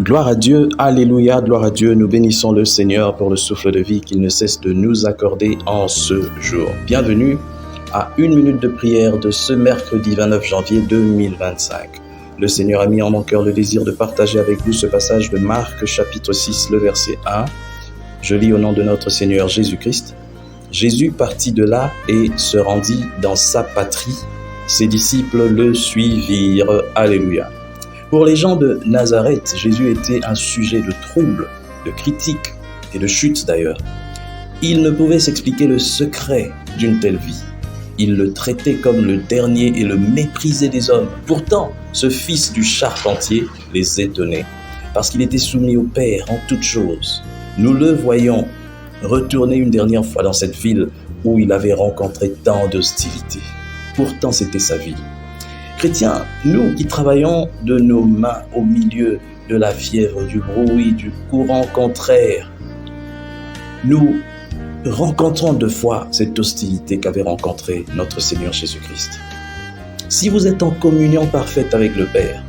Gloire à Dieu, alléluia, gloire à Dieu. Nous bénissons le Seigneur pour le souffle de vie qu'il ne cesse de nous accorder en ce jour. Bienvenue à une minute de prière de ce mercredi 29 janvier 2025. Le Seigneur a mis en mon cœur le désir de partager avec vous ce passage de Marc chapitre 6, le verset 1. Je lis au nom de notre Seigneur Jésus-Christ. Jésus partit de là et se rendit dans sa patrie. Ses disciples le suivirent. Alléluia. Pour les gens de Nazareth, Jésus était un sujet de trouble, de critique et de chute d'ailleurs. Ils ne pouvaient s'expliquer le secret d'une telle vie. Ils le traitaient comme le dernier et le méprisaient des hommes. Pourtant, ce fils du charpentier les étonnait, parce qu'il était soumis au Père en toutes choses. Nous le voyons retourner une dernière fois dans cette ville où il avait rencontré tant d'hostilité. Pourtant, c'était sa vie. Chrétiens, nous qui travaillons de nos mains au milieu de la fièvre, du bruit, du courant contraire, nous rencontrons deux fois cette hostilité qu'avait rencontrée notre Seigneur Jésus-Christ. Si vous êtes en communion parfaite avec le Père,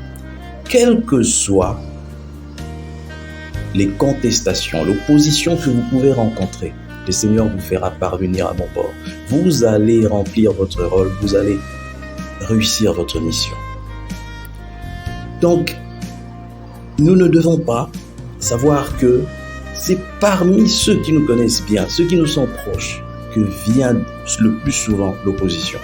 quelles que soient les contestations, l'opposition que vous pouvez rencontrer, le Seigneur vous fera parvenir à bon port. Vous allez remplir votre rôle, vous allez réussir votre mission. Donc, nous ne devons pas savoir que c'est parmi ceux qui nous connaissent bien, ceux qui nous sont proches, que vient le plus souvent l'opposition.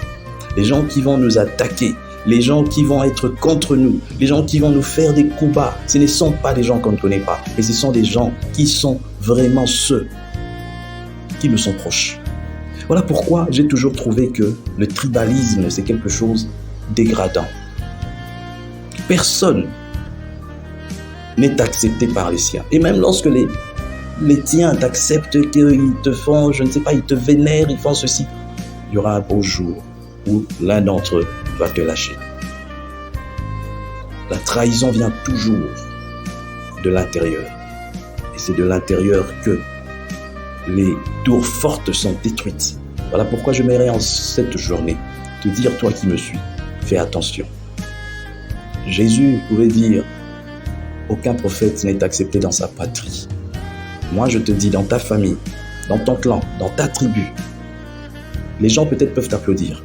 Les gens qui vont nous attaquer, les gens qui vont être contre nous, les gens qui vont nous faire des coups bas, ce ne sont pas des gens qu'on ne connaît pas, mais ce sont des gens qui sont vraiment ceux qui nous sont proches. Voilà pourquoi j'ai toujours trouvé que le tribalisme, c'est quelque chose de dégradant. Personne n'est accepté par les siens. Et même lorsque les tiens t'acceptent, qu'ils te font, je ne sais pas, ils te vénèrent, ils font ceci, il y aura un beau jour où l'un d'entre eux va te lâcher. La trahison vient toujours de l'intérieur. Et c'est de l'intérieur que les tours fortes sont détruites. Voilà pourquoi je m'aimerais en cette journée te dire, toi qui me suis, fais attention. Jésus pouvait dire, aucun prophète n'est accepté dans sa patrie. Moi je te dis, dans ta famille, dans ton clan, dans ta tribu, les gens peut-être peuvent t'applaudir.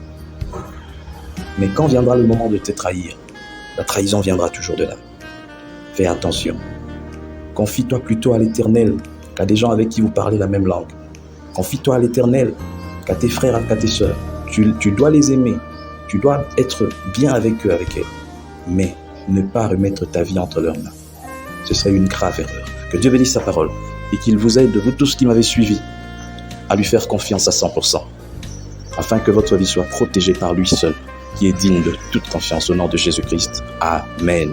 Mais quand viendra le moment de te trahir, la trahison viendra toujours de là. Fais attention. Confie-toi plutôt à l'Éternel qu'à des gens avec qui vous parlez la même langue. Confie-toi à l'Éternel qu'à tes frères, qu'à tes sœurs. Tu dois les aimer. Tu dois être bien avec eux, avec elles. Mais ne pas remettre ta vie entre leurs mains. Ce serait une grave erreur. Que Dieu bénisse sa parole et qu'il vous aide, vous tous qui m'avez suivi, à lui faire confiance à 100%, afin que votre vie soit protégée par lui seul, qui est digne de toute confiance au nom de Jésus-Christ. Amen.